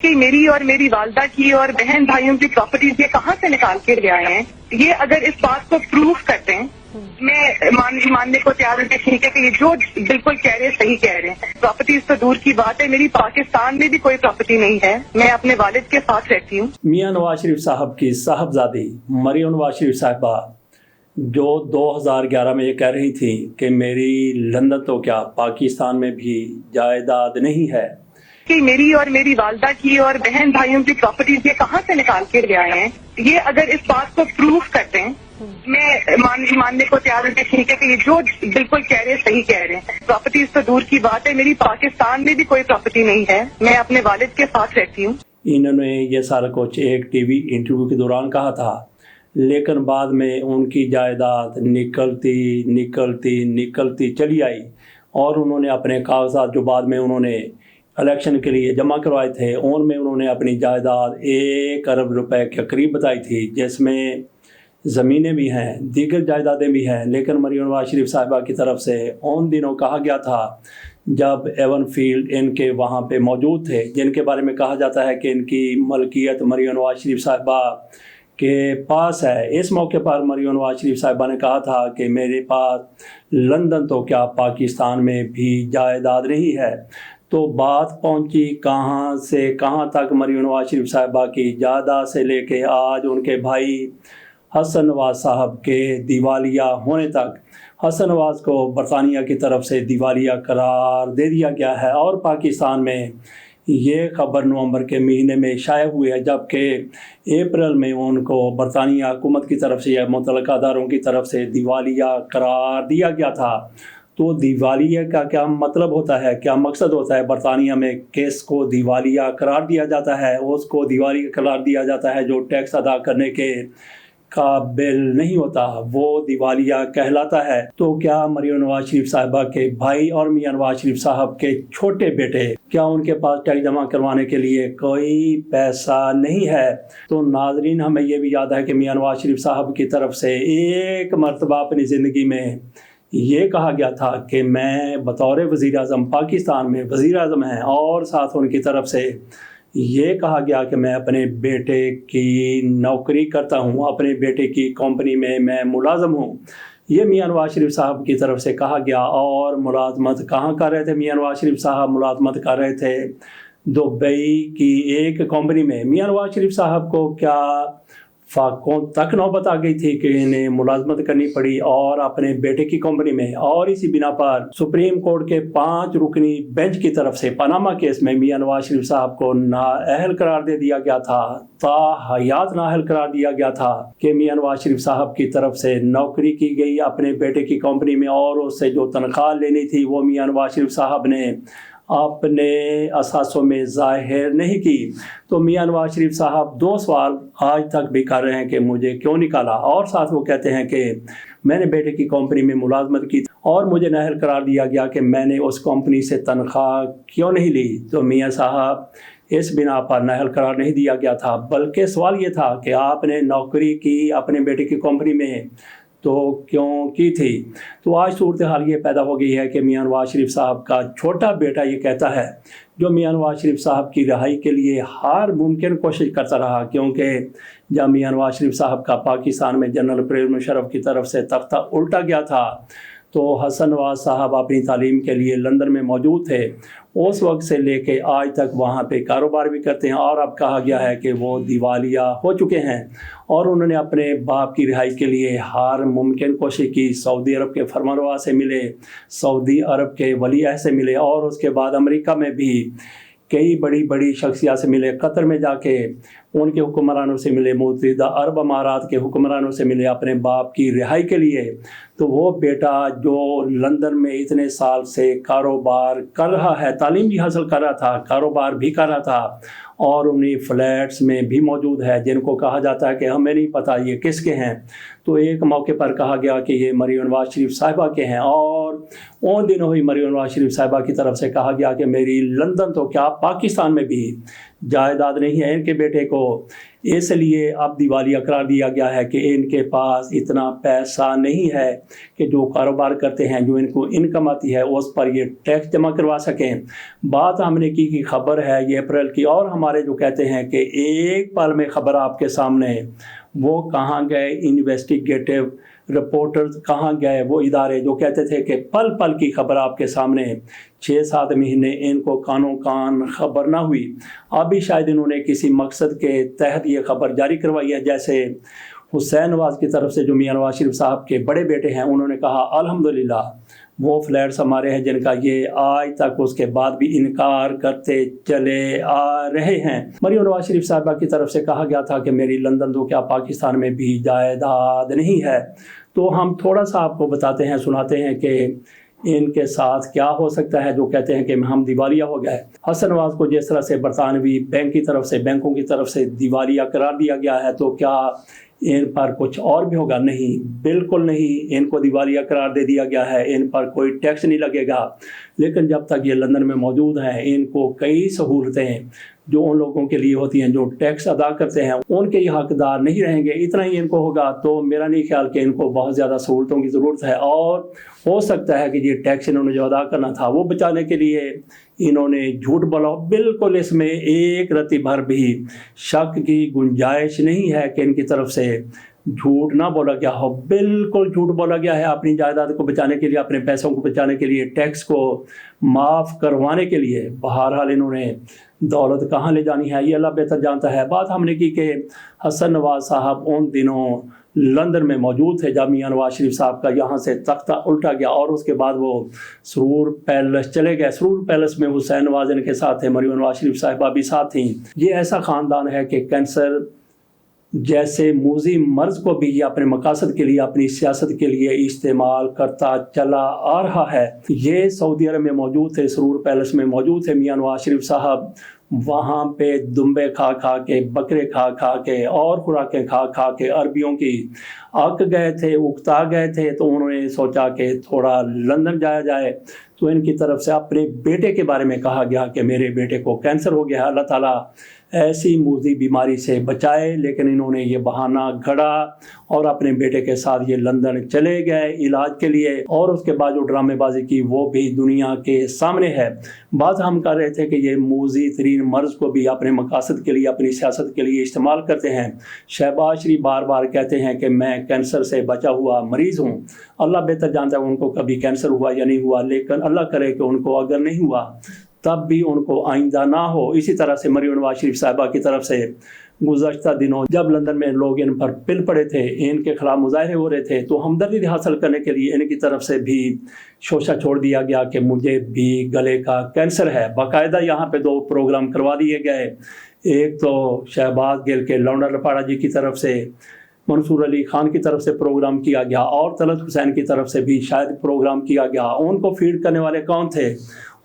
कि मेरी और मेरी वालदा की और बहन भाइयों की प्रॉपर्टीज ये कहाँ से निकाल के ले आए हैं, ये अगर इस बात को प्रूव करते हैं मैं मानने को तैयार हूँ कि ठीक है कि ये जो बिल्कुल कह रहे हैं सही कह रहे हैं। प्रॉपर्टीज तो दूर की बात है, मेरी पाकिस्तान में भी कोई प्रॉपर्टी नहीं है, मैं अपने वालिद के साथ रहती हूँ। मियां नवाज शरीफ साहब की साहबजादी मरियम नवाज शरीफ साहिबा जो 2011 में ये कह रही थी कि मेरी लंदन तो क्या पाकिस्तान में भी जायदाद नहीं है, कि मेरी और मेरी वालदा की और बहन भाइयों की प्रॉपर्टीज ये कहाँ से निकाल के ले आए हैं, ये अगर इस बात को प्रूव करते हैं मैं मानने को तैयार हूँ कि ठीक है कि ये जो बिल्कुल कह रहे हैं सही कह रहे हैं। प्रॉपर्टीज तो दूर की बात है, मेरी पाकिस्तान में भी कोई प्रॉपर्टी नहीं है, मैं अपने वालिद के साथ रहती हूँ। इन्होंने ये सारा कुछ एक टीवी इंटरव्यू के दौरान कहा था, लेकिन बाद में उनकी जायदाद निकलती चली आई और उन्होंने अपने कागजात जो बाद में उन्होंने इलेक्शन के लिए जमा करवाए थे उनमें उन्होंने अपनी जायदाद 1 अरब रुपए के करीब बताई थी, जिसमें ज़मीनें भी हैं, दीगर जायदादें भी हैं। लेकिन मरियम नवाज शरीफ साहिबा की तरफ से उन दिनों कहा गया था जब एवन फील्ड इनके वहाँ पे मौजूद थे, जिनके बारे में कहा जाता है कि इनकी मलकियत मरियम नवाज शरीफ साहिबा के पास है। इस मौके पर मरियम नवाज शरीफ साहिबा ने कहा था कि मेरे पास लंदन तो क्या पाकिस्तान में भी जायदाद नहीं है। तो बात पहुंची कहाँ से कहाँ तक, मरियम नवाज शरीफ साहिबा की जायदाद से लेके आज उनके भाई हसन नवाज साहब के दिवालिया होने तक। हसन नवाज को बरतानिया की तरफ से दिवालिया करार दे दिया गया है और पाकिस्तान में ये खबर नवंबर के महीने में शाया हुई है, जबकि अप्रैल में उनको बरतानिया हुकूमत की तरफ से या मुतल्लिका अदारों की तरफ से दिवालिया करार दिया गया था। तो दिवालिया का क्या मतलब होता है, क्या मकसद होता है? बरतानिया में केस को दिवालिया करार दिया जाता है, उसको दिवालिया करार दिया जाता है जो टैक्स अदा करने के काबिल नहीं होता, वो दिवालिया कहलाता है। तो क्या मरियम नवाज शरीफ साहिबा के भाई और मियां नवाज शरीफ साहब के छोटे बेटे, क्या उनके पास टैक्स जमा करवाने के लिए कोई पैसा नहीं है? तो नाजरीन, हमें ये भी याद है कि मियां नवाज शरीफ साहब की तरफ से एक मरतबा अपनी ज़िंदगी में ये कहा गया था कि मैं बतौर वज़ीर आज़म, पाकिस्तान में वज़ीर आज़म हैं, और साथ उनकी तरफ से ये कहा गया कि मैं अपने बेटे की नौकरी करता हूँ, अपने बेटे की कंपनी में मैं मुलाजम हूँ। ये मियां नवाज शरीफ साहब की तरफ से कहा गया। और मुलाजमत कहाँ कर रहे थे मियां नवाज शरीफ साहब? मुलाजमत कर रहे थे दुबई की एक कंपनी में। मियां नवाज शरीफ साहब को क्या फाकों तक नौबत आ गई थी कि इन्हें मुलाजमत करनी पड़ी और अपने बेटे की कंपनी में, और इसी बिना पर सुप्रीम कोर्ट के 5 रुकनी बेंच की तरफ से पनामा केस में मियां नवाज शरीफ साहब को नाअहल करार दे दिया गया था, ताहयात नाअहल करार दिया गया था कि मियां नवाज शरीफ साहब की तरफ से नौकरी की गई अपने बेटे की कंपनी में और उससे जो तनख्वाह लेनी थी वो मियां नवाज शरीफ साहब ने अपने असासों में ज़ाहिर नहीं की। तो मियां नवाज शरीफ साहब 2 सवाल आज तक भी कर रहे हैं कि मुझे क्यों निकाला, और साथ वो कहते हैं कि मैंने बेटे की कंपनी में मुलाजमत की और मुझे नाअहल करार दिया गया कि मैंने उस कंपनी से तनख्वाह क्यों नहीं ली। तो मियां साहब, इस बिना पर नाअहल करार नहीं दिया गया था, बल्कि सवाल ये था कि आपने नौकरी की अपने बेटे की कंपनी में तो क्यों की थी। तो आज सूरत हाल ये पैदा हो गई है कि मियां नवाज शरीफ साहब का छोटा बेटा ये कहता है, जो मियां नवाज शरीफ साहब की रिहाई के लिए हर मुमकिन कोशिश करता रहा, क्योंकि जब मियां नवाज शरीफ साहब का पाकिस्तान में जनरल परवेज़ मुशर्रफ की तरफ से तख्ता उल्टा गया था तो हसन नवाज साहब अपनी तालीम के लिए लंदन में मौजूद थे। उस वक्त से लेके आज तक वहाँ पे कारोबार भी करते हैं और अब कहा गया है कि वो दिवालिया हो चुके हैं और उन्होंने अपने बाप की रिहाई के लिए हर मुमकिन कोशिश की। सऊदी अरब के फरमानरवा से मिले, सऊदी अरब के वली अहद से मिले और उसके बाद अमेरिका में भी कई बड़ी बड़ी शख्सियत से मिले, कतर में जाके उनके हुक्मरानों से मिले, मुत्तहिदा अरब अमारात के हुक्मरानों से मिले अपने बाप की रिहाई के लिए। तो वो बेटा जो लंदन में इतने साल से कारोबार कर रहा है, तालीम भी हासिल कर रहा था, कारोबार भी कर रहा था और उन्हीं फ्लैट्स में भी मौजूद है जिनको कहा जाता है कि हमें नहीं पता ये किसके हैं। तो एक मौके पर कहा गया कि ये मरियम नवाज शरीफ साहिबा के हैं और उन दिनों ही मरियम नवाज शरीफ साहिबा की तरफ से कहा गया कि मेरी लंदन तो क्या पाकिस्तान में भी जायदाद नहीं है। इनके बेटे को اس لیے اب دیوالیہ قرار دیا گیا ہے کہ ان کے پاس اتنا پیسہ نہیں ہے کہ جو کاروبار کرتے ہیں، جو ان کو انکم آتی ہے اس پر یہ ٹیکس جمع کروا سکیں۔ بات ہم نے کی خبر ہے یہ اپریل کی، اور ہمارے جو کہتے ہیں کہ ایک پل میں خبر آپ کے سامنے، وہ کہاں گئے انویسٹیگیٹو رپورٹرز، کہاں گئے وہ ادارے جو کہتے تھے کہ پل پل کی خبر آپ کے سامنے، 6-7 مہینے ان کو کانوں کان خبر نہ ہوئی۔ ابھی شاید انہوں نے کسی مقصد کے تحت یہ خبر جاری کروائی ہے، جیسے حسین نواز کی طرف سے جو میاں نواز شریف صاحب کے بڑے بیٹے ہیں، انہوں نے کہا الحمدللہ وہ فلیٹس ہمارے ہیں جن کا یہ آج تک اس کے بعد بھی انکار کرتے چلے آ رہے ہیں۔ مریم نواز شریف صاحبہ کی طرف سے کہا گیا تھا کہ میری لندن تو کیا پاکستان میں بھی جائیداد نہیں ہے۔ تو ہم تھوڑا سا آپ کو بتاتے ہیں، سناتے ہیں کہ ان کے ساتھ کیا ہو سکتا ہے جو کہتے ہیں کہ ہم دیوالیہ ہو گئے۔ حسن نواز کو جس طرح سے برطانوی بینکوں کی طرف سے دیوالیہ قرار دیا گیا ہے، تو کیا ان پر کچھ اور بھی ہوگا؟ نہیں، بالکل نہیں، ان کو دیوالیہ قرار دے دیا گیا ہے، ان پر کوئی ٹیکس نہیں لگے گا۔ لیکن جب تک یہ لندن میں موجود ہیں، ان کو کئی سہولتیں جو ان لوگوں کے لیے ہوتی ہیں جو ٹیکس ادا کرتے ہیں، ان کے یہ حقدار نہیں رہیں گے۔ اتنا ہی ان کو ہوگا تو میرا نہیں خیال کہ ان کو بہت زیادہ سہولتوں کی ضرورت ہے، اور ہو سکتا ہے کہ یہ ٹیکس انہوں نے جو ادا کرنا تھا وہ بچانے کے لیے انہوں نے جھوٹ بولا۔ بالکل اس میں ایک رتی بھر بھی شک کی گنجائش نہیں ہے کہ ان کی طرف سے جھوٹ نہ بولا گیا ہو، بالکل جھوٹ بولا گیا ہے اپنی جائیداد کو بچانے کے لیے، اپنے پیسوں کو بچانے کے لیے، ٹیکس کو معاف کروانے کے لیے۔ بہرحال انہوں نے دولت کہاں لے جانی ہے یہ اللہ بہتر جانتا ہے۔ بات ہم نے کی کہ حسن نواز صاحب ان دنوں لندن میں موجود تھے جب میاں نواز شریف صاحب کا یہاں سے تختہ الٹا گیا، اور اس کے بعد وہ سرور پیلس چلے گئے۔ سرور پیلس میں حسین نواز ان کے ساتھ تھے، مریم نواز شریف صاحبہ بھی ساتھ تھیں۔ یہ ایسا خاندان ہے کہ کینسر جیسے موذی مرض کو بھی یہ اپنے مقاصد کے لیے، اپنی سیاست کے لیے استعمال کرتا چلا آ رہا ہے۔ یہ سعودی عرب میں موجود تھے، سرور پیلس میں موجود تھے میاں نواز شریف صاحب، وہاں پہ دمبے کھا کھا کے، بکرے کھا کھا کے، اور خوراکیں کھا کھا کے عربیوں کی اک گئے تھے، اکتا گئے تھے۔ تو انہوں نے سوچا کہ تھوڑا لندن جایا جائے، تو ان کی طرف سے اپنے بیٹے کے بارے میں کہا گیا کہ میرے بیٹے کو کینسر ہو گیا ہے، اللہ تعالیٰ ایسی موذی بیماری سے بچائے۔ لیکن انہوں نے یہ بہانہ گھڑا اور اپنے بیٹے کے ساتھ یہ لندن چلے گئے علاج کے لیے، اور اس کے بعد جو ڈرامے بازی کی وہ بھی دنیا کے سامنے ہے۔ بات ہم کر رہے تھے کہ یہ موذی ترین مرض کو بھی اپنے مقاصد کے لیے، اپنی سیاست کے لیے استعمال کرتے ہیں۔ شہباز شریف بار بار کہتے ہیں کہ میں کینسر سے بچا ہوا مریض ہوں، اللہ بہتر جانتا ہے ان کو کبھی کینسر ہوا یا نہیں ہوا، لیکن اللہ کرے کہ ان کو اگر نہیں ہوا تب بھی ان کو آئندہ نہ ہو۔ اسی طرح سے مریم نواز شریف صاحبہ کی طرف سے گزشتہ دنوں جب لندن میں لوگ ان پر پل پڑے تھے، ان کے خلاف مظاہرے ہو رہے تھے، تو ہمدردی حاصل کرنے کے لیے ان کی طرف سے بھی شوشہ چھوڑ دیا گیا کہ مجھے بھی گلے کا کینسر ہے۔ باقاعدہ یہاں پہ 2 پروگرام کروا دیے گئے، ایک تو شہباز گل کے لونڈا لپاڑا جی کی طرف سے، منصور علی خان کی طرف سے پروگرام کیا گیا، اور طلعت حسین کی طرف سے بھی شاید پروگرام کیا گیا۔ ان کو فیڈ کرنے والے کون تھے؟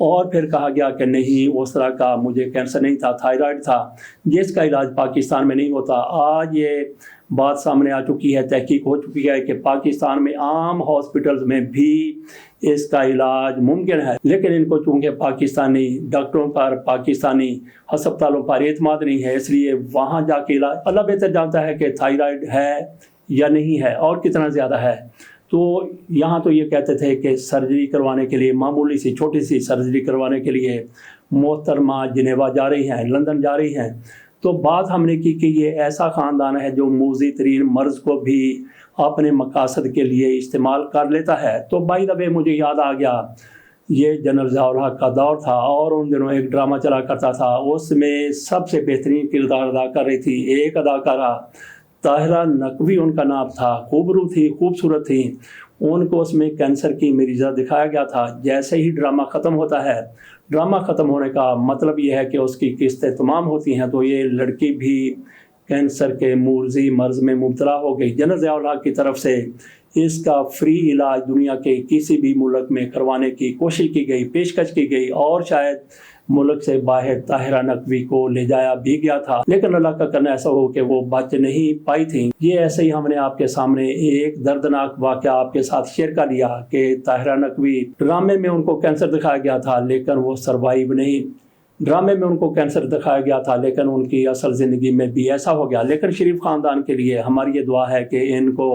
اور پھر کہا گیا کہ نہیں، اس طرح کا مجھے کینسر نہیں تھا، تھائرائیڈ تھا جس کا علاج پاکستان میں نہیں ہوتا۔ آج یہ بات سامنے آ چکی ہے، تحقیق ہو چکی ہے کہ پاکستان میں عام ہاسپٹلز میں بھی اس کا علاج ممکن ہے، لیکن ان کو چونکہ پاکستانی ڈاکٹروں پر، پاکستانی ہسپتالوں پر اعتماد نہیں ہے، اس لیے وہاں جا کے علاج اللہ بہتر جانتا ہے کہ تھائرائیڈ ہے یا نہیں ہے اور کتنا زیادہ ہے۔ تو یہاں تو یہ کہتے تھے کہ سرجری کروانے کے لیے، معمولی سی چھوٹی سی سرجری کروانے کے لیے محترمہ جنیوا جا رہی ہیں، لندن جا رہی ہیں۔ تو بات ہم نے کی کہ یہ ایسا خاندان ہے جو موذی ترین مرض کو بھی اپنے مقاصد کے لیے استعمال کر لیتا ہے۔ تو بائی دا وے مجھے یاد آ گیا، یہ جنرل ضیاء الحق کا دور تھا، اور ان دنوں ایک ڈرامہ چلا کرتا تھا، اس میں سب سے بہترین کردار ادا کر رہی تھی ایک اداکارہ طاہرہ نقوی ان کا نام تھا، خوبرو تھی، خوبصورت تھی۔ ان کو اس میں کینسر کی مریضہ دکھایا گیا تھا۔ جیسے ہی ڈرامہ ختم ہوتا ہے، ڈرامہ ختم ہونے کا مطلب یہ ہے کہ اس کی قسطیں تمام ہوتی ہیں، تو یہ لڑکی بھی کینسر کے موذی مرض میں مبتلا ہو گئی۔ جنرل ضیاء الحق کی طرف سے اس کا فری علاج دنیا کے کسی بھی ملک میں کروانے کی کوشش کی گئی، پیشکش کی گئی، اور شاید ملک سے باہر طاہرہ نقوی کو لے جایا بھی گیا تھا، لیکن اللہ کا کرنا ایسا ہو کہ وہ بچ نہیں پائی تھیں۔ یہ ایسے ہی ہم نے آپ کے سامنے ایک دردناک واقعہ آپ کے ساتھ شیئر کر لیا کہ طاہرہ نقوی ڈرامے میں ان کو کینسر دکھایا گیا تھا، لیکن وہ سروائیو نہیں ड्रामे में उनको कैंसर दिखाया गया था, लेकिन उनकी असल ज़िंदगी में भी ऐसा हो गया। लेकिन शरीफ ख़ानदान के लिए हमारी ये दुआ है कि इनको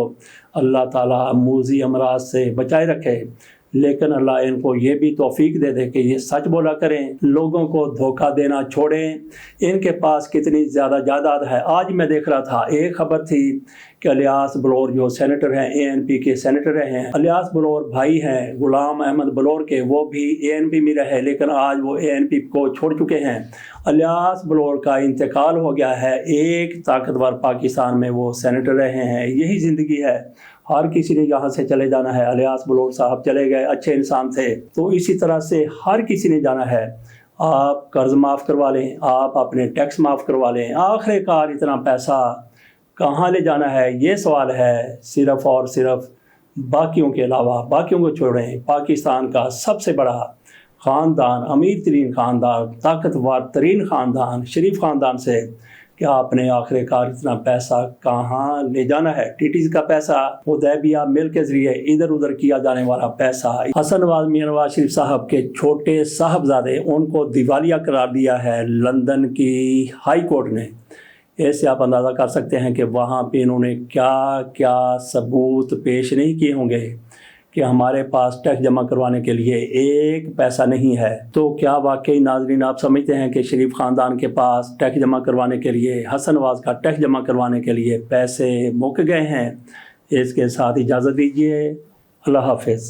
अल्लाह ताला मूजी अमराज से बचाए रखे, लेकिन अल्लाह इनको ये भी तौफीक दे दे कि ये सच बोला करें, लोगों को धोखा देना छोड़ें। इनके पास कितनी ज़्यादा जायदाद है। आज मैं देख रहा था, एक खबर थी कि इलियास बलौर जो सेनेटर हैं, ANP के सेनेटर रहे हैं, इलियास बलौर भाई हैं गुलाम अहमद बलौर के, वो भी ANP में रहे, लेकिन आज वो ANP को छोड़ चुके हैं। इलियास बलौर का इंतकाल हो गया है। एक ताकतवर पाकिस्तान में वो सेनेटर रहे हैं। यही ज़िंदगी है, हर किसी ने यहाँ से चले जाना है। इलियास बलौर साहब चले गए, अच्छे इंसान थे, तो इसी तरह से हर किसी ने जाना है। आप कर्ज माफ़ करवा लें, आप अपने टैक्स माफ़ करवा लें, आखिरकार इतना पैसा कहाँ ले जाना है, ये सवाल है। सिर्फ़ और सिर्फ बाकियों के अलावा, बाकियों को छोड़ें, पाकिस्तान का सबसे बड़ा ख़ानदान, अमीर तरीन ख़ानदान, ताकतवर तरीन ख़ानदान, शरीफ ख़ानदान से क्या आपने आखिरकार इतना पैसा कहाँ ले जाना है। TTC का पैसा, हुदैबिया मिल के ज़रिए इधर उधर किया जाने वाला पैसा, हसन नवाज मियां नवाज शरीफ साहब के छोटे साहबजादे, उनको दिवालिया करार दिया है लंदन की हाई कोर्ट ने। ऐसे आप अंदाज़ा कर सकते हैं कि वहाँ पे इन्होंने क्या क्या सबूत पेश नहीं किए होंगे कि हमारे पास टैक्स जमा करवाने के लिए एक पैसा नहीं है। तो क्या वाकई नाज़रीन आप समझते हैं कि शरीफ ख़ानदान के पास टैक्स जमा करवाने के लिए, हसन नवाज का टैक्स जमा करवाने के लिए पैसे मुक गए हैं? इसके साथ इजाज़त दीजिए। अल्लाह हाफ़िज़।